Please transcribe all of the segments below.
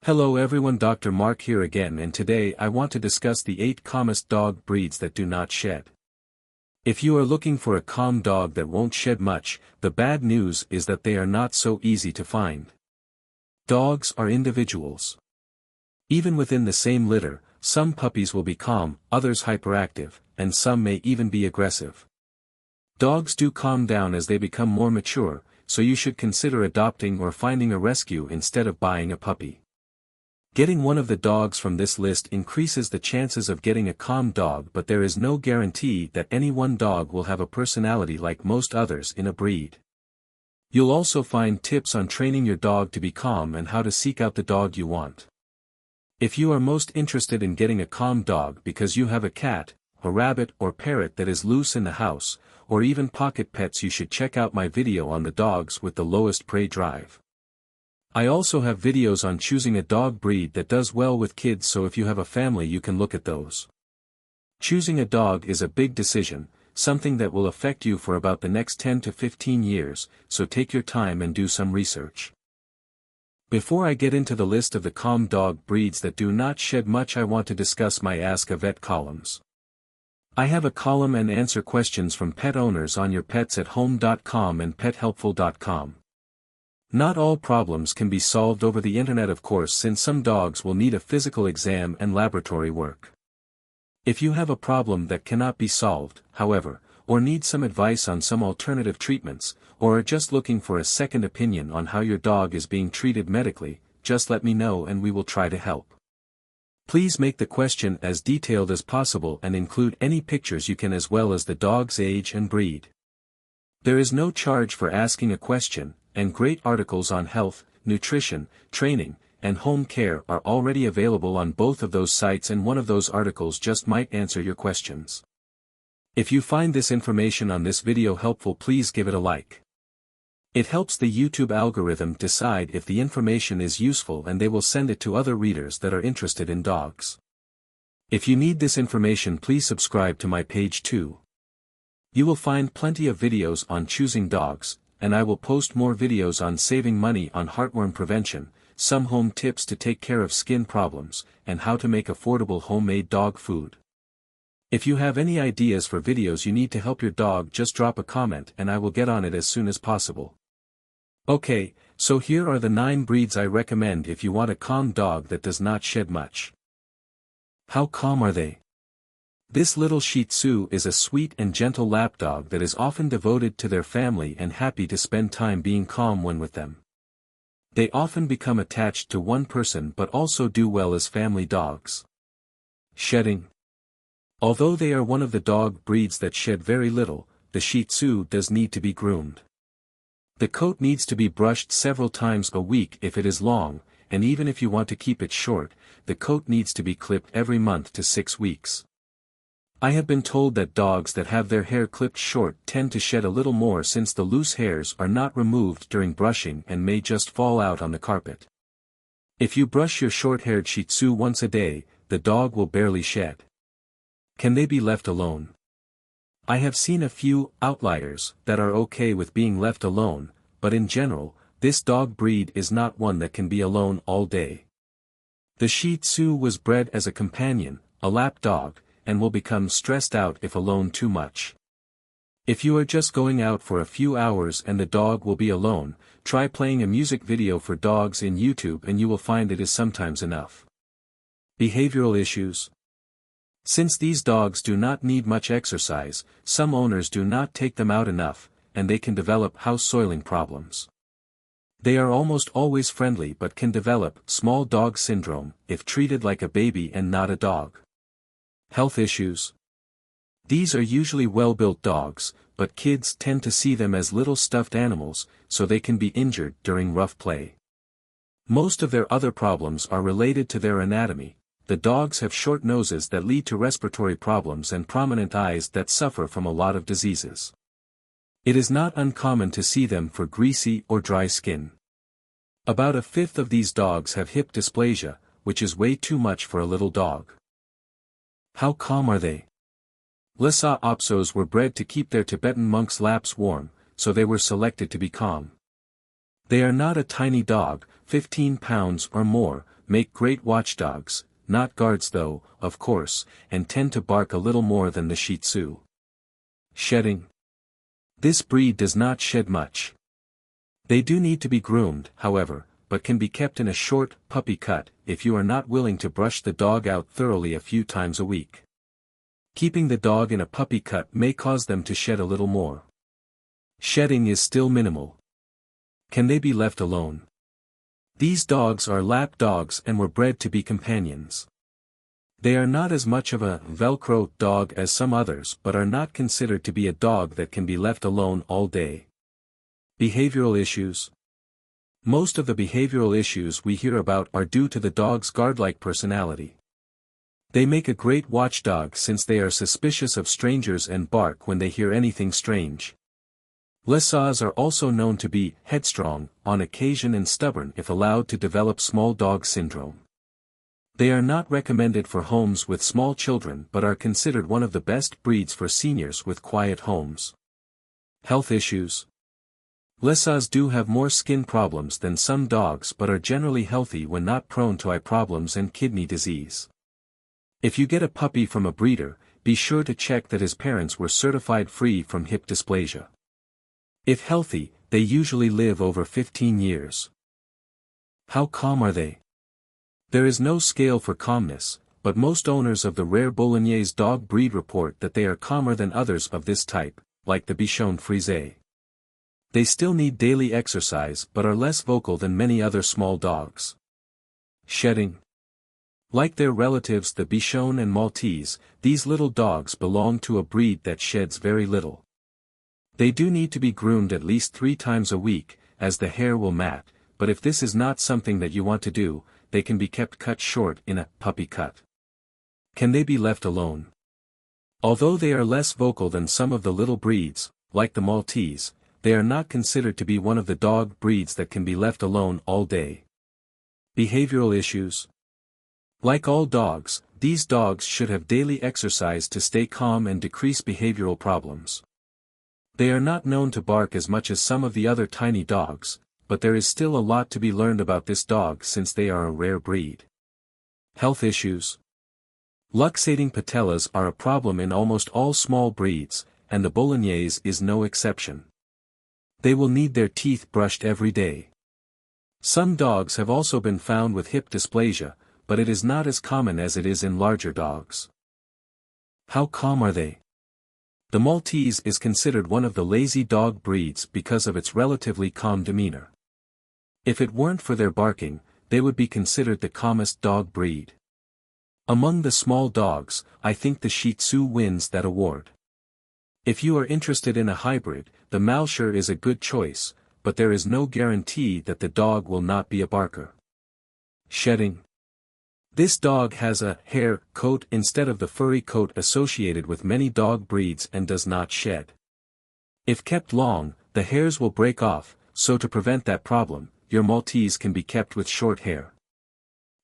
Hello everyone, Dr. Mark here again, and today I want to discuss the 8 calmest dog breeds that do not shed. If you are looking for a calm dog that won't shed much, the bad news is that they are not so easy to find. Dogs are individuals. Even within the same litter, some puppies will be calm, others hyperactive, and some may even be aggressive. Dogs do calm down as they become more mature, so you should consider adopting or finding a rescue instead of buying a puppy. Getting one of the dogs from this list increases the chances of getting a calm dog, but there is no guarantee that any one dog will have a personality like most others in a breed. You'll also find tips on training your dog to be calm and how to seek out the dog you want. If you are most interested in getting a calm dog because you have a cat, a rabbit or parrot that is loose in the house, or even pocket pets, you should check out my video on the dogs with the lowest prey drive. I also have videos on choosing a dog breed that does well with kids, so if you have a family you can look at those. Choosing a dog is a big decision, something that will affect you for about the next 10 to 15 years, so take your time and do some research. Before I get into the list of the calm dog breeds that do not shed much, I want to discuss my Ask a Vet columns. I have a column and answer questions from pet owners on yourpetsathome.com and pethelpful.com. Not all problems can be solved over the internet, of course, since some dogs will need a physical exam and laboratory work. If you have a problem that cannot be solved, however, or need some advice on some alternative treatments, or are just looking for a second opinion on how your dog is being treated medically, just let me know and we will try to help. Please make the question as detailed as possible and include any pictures you can, as well as the dog's age and breed. There is no charge for asking a question, and great articles on health, nutrition, training, and home care are already available on both of those sites, and one of those articles just might answer your questions. If you find this information on this video helpful, please give it a like. It helps the YouTube algorithm decide if the information is useful, and they will send it to other readers that are interested in dogs. If you need this information, please subscribe to my page too. You will find plenty of videos on choosing dogs, and I will post more videos on saving money on heartworm prevention, some home tips to take care of skin problems, and how to make affordable homemade dog food. If you have any ideas for videos you need to help your dog, just drop a comment and I will get on it as soon as possible. Okay, so here are the 9 breeds I recommend if you want a calm dog that does not shed much. How calm are they? This little Shih Tzu is a sweet and gentle lapdog that is often devoted to their family and happy to spend time being calm when with them. They often become attached to one person but also do well as family dogs. Shedding. Although they are one of the dog breeds that shed very little, the Shih Tzu does need to be groomed. The coat needs to be brushed several times a week if it is long, and even if you want to keep it short, the coat needs to be clipped every month to 6 weeks. I have been told that dogs that have their hair clipped short tend to shed a little more, since the loose hairs are not removed during brushing and may just fall out on the carpet. If you brush your short-haired Shih Tzu once a day, the dog will barely shed. Can they be left alone? I have seen a few outliers that are okay with being left alone, but in general, this dog breed is not one that can be alone all day. The Shih Tzu was bred as a companion, a lap dog, and will become stressed out if alone too much. If you are just going out for a few hours and the dog will be alone, try playing a music video for dogs in YouTube and you will find it is sometimes enough. Behavioral issues. Since these dogs do not need much exercise, some owners do not take them out enough, and they can develop house soiling problems. They are almost always friendly but can develop small dog syndrome if treated like a baby and not a dog. Health issues. These are usually well-built dogs, but kids tend to see them as little stuffed animals, so they can be injured during rough play. Most of their other problems are related to their anatomy. The dogs have short noses that lead to respiratory problems and prominent eyes that suffer from a lot of diseases. It is not uncommon to see them for greasy or dry skin. About a fifth of these dogs have hip dysplasia, which is way too much for a little dog. How calm are they? Lhasa Apsos were bred to keep their Tibetan monks' laps warm, so they were selected to be calm. They are not a tiny dog, 15 pounds or more, make great watchdogs, not guards though, of course, and tend to bark a little more than the Shih Tzu. Shedding. This breed does not shed much. They do need to be groomed, however, but can be kept in a short, puppy cut, if you are not willing to brush the dog out thoroughly a few times a week. Keeping the dog in a puppy cut may cause them to shed a little more. Shedding is still minimal. Can they be left alone? These dogs are lap dogs and were bred to be companions. They are not as much of a Velcro dog as some others but are not considered to be a dog that can be left alone all day. Behavioral issues. Most of the behavioral issues we hear about are due to the dog's guard-like personality. They make a great watchdog since they are suspicious of strangers and bark when they hear anything strange. Lhasas are also known to be headstrong, on occasion, and stubborn if allowed to develop small dog syndrome. They are not recommended for homes with small children but are considered one of the best breeds for seniors with quiet homes. Health issues. Lhasas do have more skin problems than some dogs but are generally healthy when not prone to eye problems and kidney disease. If you get a puppy from a breeder, be sure to check that his parents were certified free from hip dysplasia. If healthy, they usually live over 15 years. How calm are they? There is no scale for calmness, but most owners of the rare Bolognese dog breed report that they are calmer than others of this type, like the Bichon Frise. They still need daily exercise but are less vocal than many other small dogs. Shedding. Like their relatives the Bichon and Maltese, these little dogs belong to a breed that sheds very little. They do need to be groomed at least 3 times a week, as the hair will mat, but if this is not something that you want to do, they can be kept cut short in a puppy cut. Can they be left alone? Although they are less vocal than some of the little breeds, like the Maltese, they are not considered to be one of the dog breeds that can be left alone all day. Behavioral issues. Like all dogs, these dogs should have daily exercise to stay calm and decrease behavioral problems. They are not known to bark as much as some of the other tiny dogs, but there is still a lot to be learned about this dog since they are a rare breed. Health issues. Luxating patellas are a problem in almost all small breeds, and the Bolognese is no exception. They will need their teeth brushed every day. Some dogs have also been found with hip dysplasia, but it is not as common as it is in larger dogs. How calm are they? The Maltese is considered one of the lazy dog breeds because of its relatively calm demeanor. If it weren't for their barking, they would be considered the calmest dog breed. Among the small dogs, I think the Shih Tzu wins that award. If you are interested in a hybrid, the Malshire is a good choice, but there is no guarantee that the dog will not be a barker. Shedding. This dog has a hair coat instead of the furry coat associated with many dog breeds and does not shed. If kept long, the hairs will break off, so to prevent that problem, your Maltese can be kept with short hair.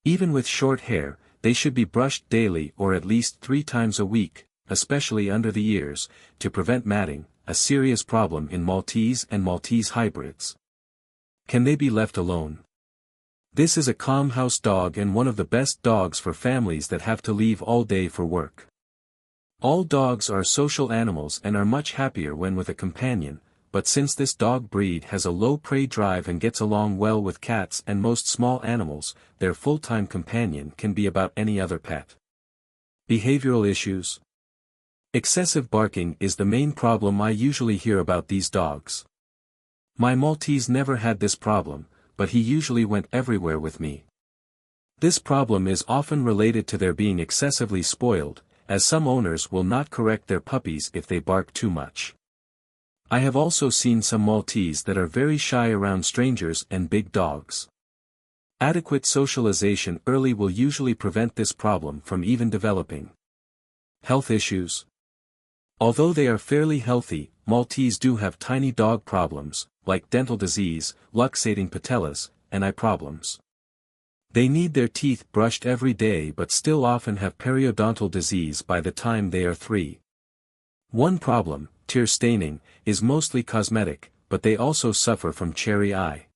Even with short hair, they should be brushed daily or at least 3 times a week, especially under the ears, to prevent matting, a serious problem in Maltese and Maltese hybrids. Can they be left alone? This is a calm house dog and one of the best dogs for families that have to leave all day for work. All dogs are social animals and are much happier when with a companion, but since this dog breed has a low prey drive and gets along well with cats and most small animals, their full-time companion can be about any other pet. Behavioral issues. Excessive barking is the main problem I usually hear about these dogs. My Maltese never had this problem, but he usually went everywhere with me. This problem is often related to their being excessively spoiled, as some owners will not correct their puppies if they bark too much. I have also seen some Maltese that are very shy around strangers and big dogs. Adequate socialization early will usually prevent this problem from even developing. Health issues. Although they are fairly healthy, Maltese do have tiny dog problems, like dental disease, luxating patellas, and eye problems. They need their teeth brushed every day but still often have periodontal disease by the time they are 3. One problem, tear staining, is mostly cosmetic, but they also suffer from cherry eye.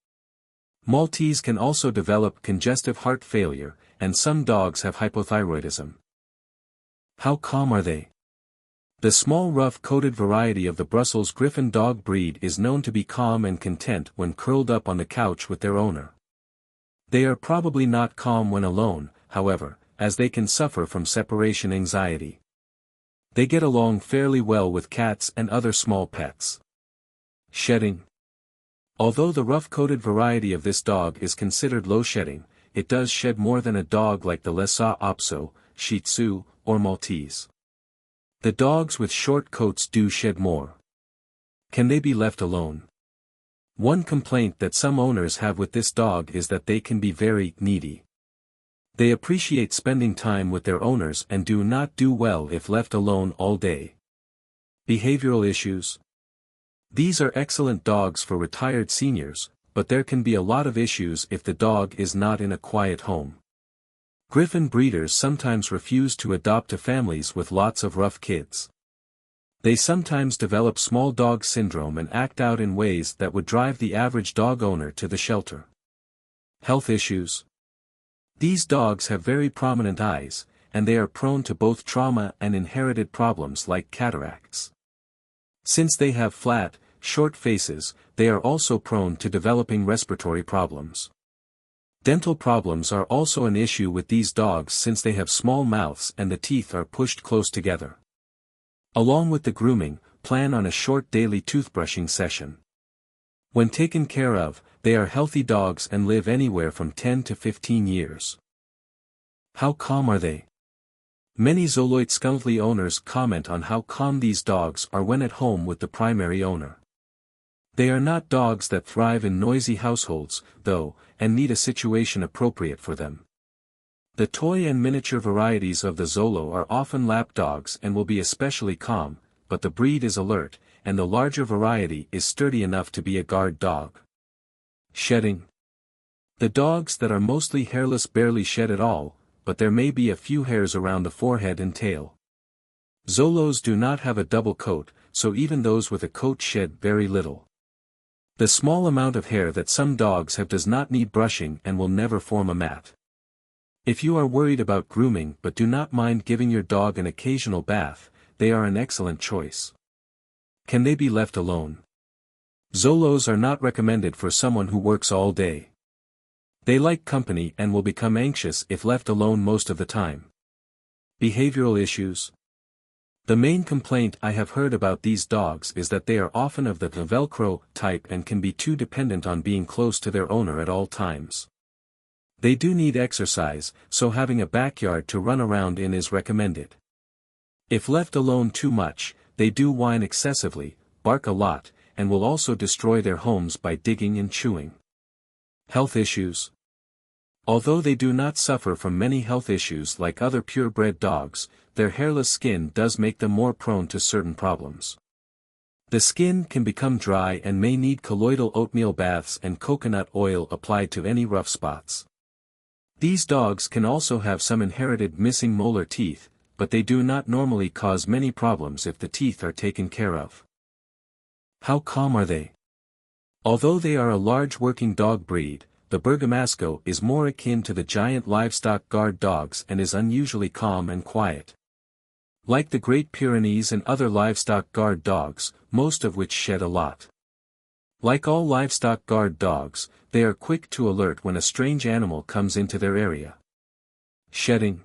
Maltese can also develop congestive heart failure, and some dogs have hypothyroidism. How calm are they? The small rough-coated variety of the Brussels Griffon dog breed is known to be calm and content when curled up on the couch with their owner. They are probably not calm when alone, however, as they can suffer from separation anxiety. They get along fairly well with cats and other small pets. Shedding. Although the rough-coated variety of this dog is considered low-shedding, it does shed more than a dog like the Lhasa Apso, Shih Tzu, or Maltese. The dogs with short coats do shed more. Can they be left alone? One complaint that some owners have with this dog is that they can be very needy. They appreciate spending time with their owners and do not do well if left alone all day. Behavioral issues. These are excellent dogs for retired seniors, but there can be a lot of issues if the dog is not in a quiet home. Griffon breeders sometimes refuse to adopt to families with lots of rough kids. They sometimes develop small dog syndrome and act out in ways that would drive the average dog owner to the shelter. Health issues. These dogs have very prominent eyes, and they are prone to both trauma and inherited problems like cataracts. Since they have flat, short faces, they are also prone to developing respiratory problems. Dental problems are also an issue with these dogs since they have small mouths and the teeth are pushed close together. Along with the grooming, plan on a short daily toothbrushing session. When taken care of, they are healthy dogs and live anywhere from 10 to 15 years. How calm are they? Many Zoloit Skunk owners comment on how calm these dogs are when at home with the primary owner. They are not dogs that thrive in noisy households, though, and need a situation appropriate for them. The toy and miniature varieties of the Zolo are often lap dogs and will be especially calm, but the breed is alert, and the larger variety is sturdy enough to be a guard dog. Shedding. The dogs that are mostly hairless barely shed at all, but there may be a few hairs around the forehead and tail. Zolos do not have a double coat, so even those with a coat shed very little. The small amount of hair that some dogs have does not need brushing and will never form a mat. If you are worried about grooming but do not mind giving your dog an occasional bath, they are an excellent choice. Can they be left alone? Zolos are not recommended for someone who works all day. They like company and will become anxious if left alone most of the time. Behavioral issues. The main complaint I have heard about these dogs is that they are often of the Velcro type and can be too dependent on being close to their owner at all times. They do need exercise, so having a backyard to run around in is recommended. If left alone too much, they do whine excessively, bark a lot, and will also destroy their homes by digging and chewing. Health issues. Although they do not suffer from many health issues like other purebred dogs, their hairless skin does make them more prone to certain problems. The skin can become dry and may need colloidal oatmeal baths and coconut oil applied to any rough spots. These dogs can also have some inherited missing molar teeth, but they do not normally cause many problems if the teeth are taken care of. How calm are they? Although they are a large working dog breed, the Bergamasco is more akin to the giant livestock guard dogs and is unusually calm and quiet. Like the Great Pyrenees and other livestock guard dogs, most of which shed a lot. Like all livestock guard dogs, they are quick to alert when a strange animal comes into their area. Shedding.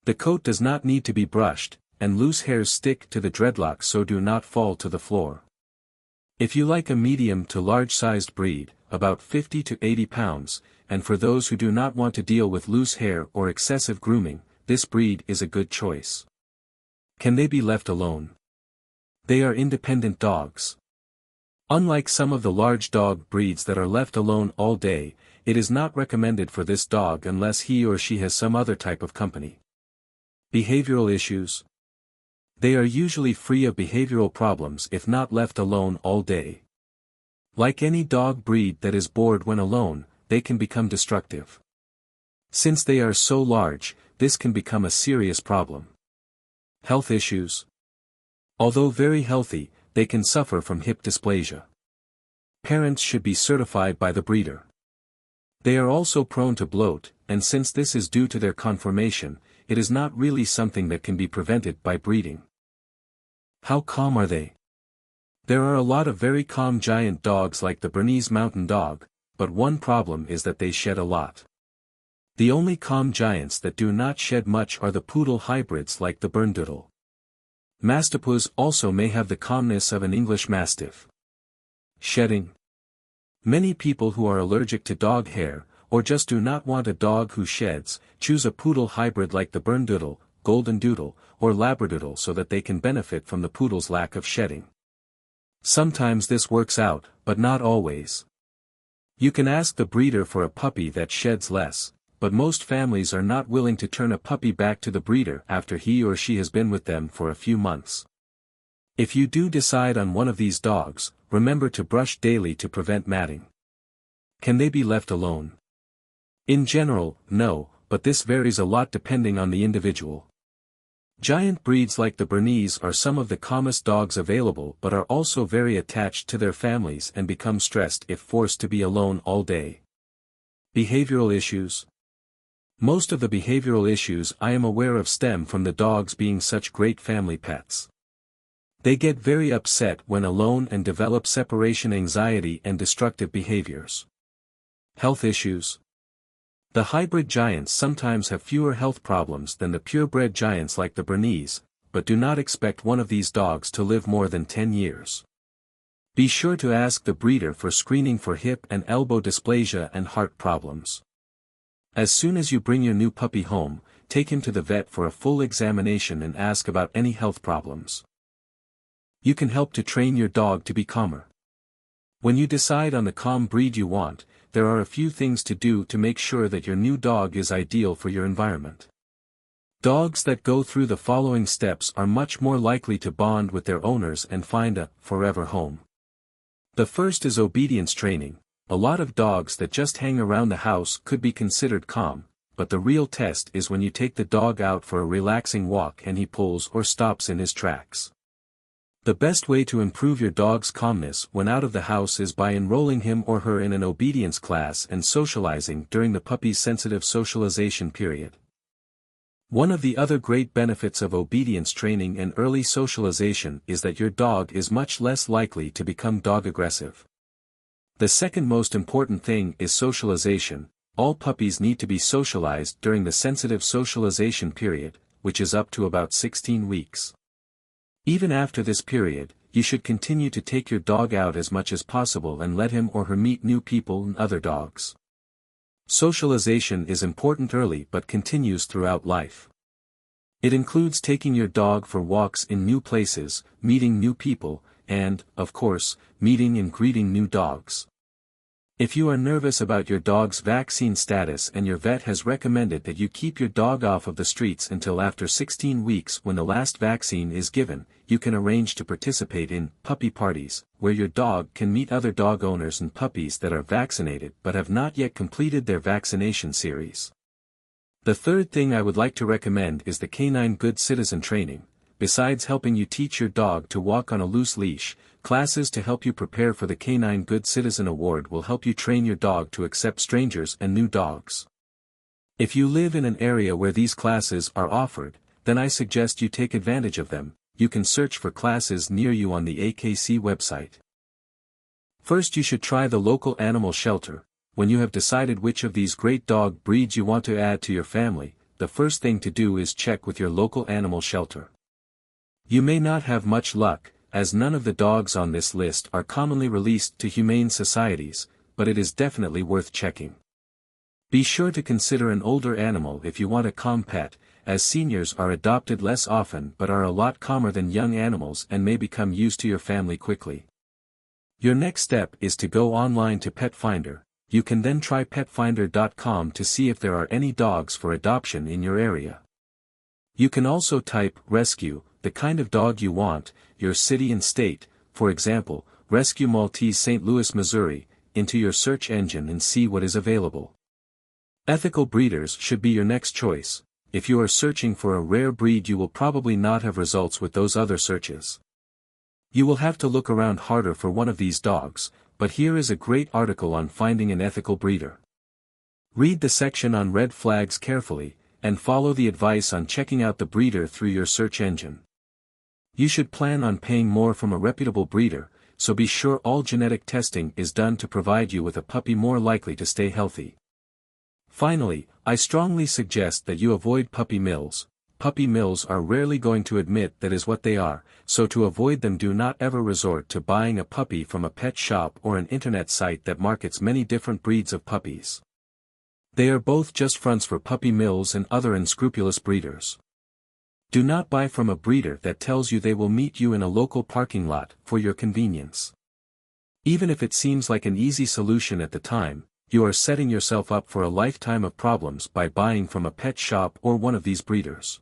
The coat does not need to be brushed, and loose hairs stick to the dreadlocks so do not fall to the floor. If you like a medium to large-sized breed, about 50 to 80 pounds, and for those who do not want to deal with loose hair or excessive grooming, this breed is a good choice. Can they be left alone? They are independent dogs. Unlike some of the large dog breeds that are left alone all day, it is not recommended for this dog unless he or she has some other type of company. Behavioral issues. They are usually free of behavioral problems if not left alone all day. Like any dog breed that is bored when alone, they can become destructive. Since they are so large, this can become a serious problem. Health issues. Although very healthy, they can suffer from hip dysplasia. Parents should be certified by the breeder. They are also prone to bloat, and since this is due to their conformation, it is not really something that can be prevented by breeding. How calm are they? There are a lot of very calm giant dogs like the Bernese Mountain Dog, but one problem is that they shed a lot. The only calm giants that do not shed much are the poodle hybrids like the Bernedoodle. Mastiffs also may have the calmness of an English Mastiff. Shedding. Many people who are allergic to dog hair, or just do not want a dog who sheds, choose a poodle hybrid like the Bernedoodle, Golden Doodle, or Labradoodle so that they can benefit from the poodle's lack of shedding. Sometimes this works out, but not always. You can ask the breeder for a puppy that sheds less, but most families are not willing to turn a puppy back to the breeder after he or she has been with them for a few months. If you do decide on one of these dogs, remember to brush daily to prevent matting. Can they be left alone? In general, no, but this varies a lot depending on the individual. Giant breeds like the Bernese are some of the calmest dogs available but are also very attached to their families and become stressed if forced to be alone all day. Behavioral issues. Most of the behavioral issues I am aware of stem from the dogs being such great family pets. They get very upset when alone and develop separation anxiety and destructive behaviors. Health issues. The hybrid giants sometimes have fewer health problems than the purebred giants like the Bernese, but do not expect one of these dogs to live more than 10 years. Be sure to ask the breeder for screening for hip and elbow dysplasia and heart problems. As soon as you bring your new puppy home, take him to the vet for a full examination and ask about any health problems. You can help to train your dog to be calmer. When you decide on the calm breed you want, there are a few things to do to make sure that your new dog is ideal for your environment. Dogs that go through the following steps are much more likely to bond with their owners and find a forever home. The first is obedience training. A lot of dogs that just hang around the house could be considered calm, but the real test is when you take the dog out for a relaxing walk and he pulls or stops in his tracks. The best way to improve your dog's calmness when out of the house is by enrolling him or her in an obedience class and socializing during the puppy's sensitive socialization period. One of the other great benefits of obedience training and early socialization is that your dog is much less likely to become dog aggressive. The second most important thing is socialization. All puppies need to be socialized during the sensitive socialization period, which is up to about 16 weeks. Even after this period, you should continue to take your dog out as much as possible and let him or her meet new people and other dogs. Socialization is important early but continues throughout life. It includes taking your dog for walks in new places, meeting new people, and, of course, meeting and greeting new dogs. If you are nervous about your dog's vaccine status and your vet has recommended that you keep your dog off of the streets until after 16 weeks when the last vaccine is given, you can arrange to participate in puppy parties, where your dog can meet other dog owners and puppies that are vaccinated but have not yet completed their vaccination series. The third thing I would like to recommend is the Canine Good Citizen training. Besides helping you teach your dog to walk on a loose leash, classes to help you prepare for the Canine Good Citizen Award will help you train your dog to accept strangers and new dogs. If you live in an area where these classes are offered, then I suggest you take advantage of them. You can search for classes near you on the AKC website. First, you should try the local animal shelter. When you have decided which of these great dog breeds you want to add to your family, the first thing to do is check with your local animal shelter. You may not have much luck, as none of the dogs on this list are commonly released to humane societies, but it is definitely worth checking. Be sure to consider an older animal if you want a calm pet, as seniors are adopted less often but are a lot calmer than young animals and may become used to your family quickly. Your next step is to go online to Pet Finder. You can then try petfinder.com to see if there are any dogs for adoption in your area. You can also type rescue, the kind of dog you want, your city and state, for example, Rescue Maltese St. Louis, Missouri, into your search engine and see what is available. Ethical breeders should be your next choice. If you are searching for a rare breed, you will probably not have results with those other searches. You will have to look around harder for one of these dogs, but here is a great article on finding an ethical breeder. Read the section on red flags carefully, and follow the advice on checking out the breeder through your search engine. You should plan on paying more from a reputable breeder, so be sure all genetic testing is done to provide you with a puppy more likely to stay healthy. Finally, I strongly suggest that you avoid puppy mills. Puppy mills are rarely going to admit that is what they are, so to avoid them do not ever resort to buying a puppy from a pet shop or an internet site that markets many different breeds of puppies. They are both just fronts for puppy mills and other unscrupulous breeders. Do not buy from a breeder that tells you they will meet you in a local parking lot for your convenience. Even if it seems like an easy solution at the time, you are setting yourself up for a lifetime of problems by buying from a pet shop or one of these breeders.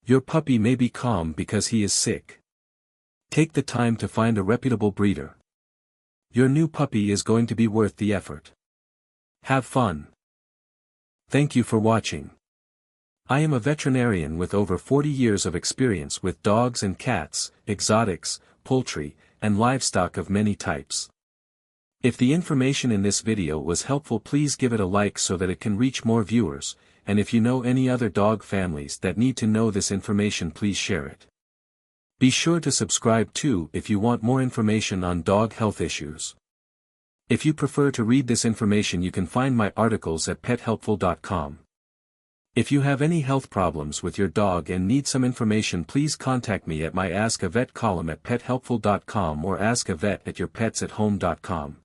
Your puppy may be calm because he is sick. Take the time to find a reputable breeder. Your new puppy is going to be worth the effort. Have fun. Thank you for watching. I am a veterinarian with over 40 years of experience with dogs and cats, exotics, poultry, and livestock of many types. If the information in this video was helpful, please give it a like so that it can reach more viewers, and if you know any other dog families that need to know this information, please share it. Be sure to subscribe too if you want more information on dog health issues. If you prefer to read this information, you can find my articles at pethelpful.com. If you have any health problems with your dog and need some information, please contact me at my Ask a Vet column at pethelpful.com or askavet@yourpetsathome.com.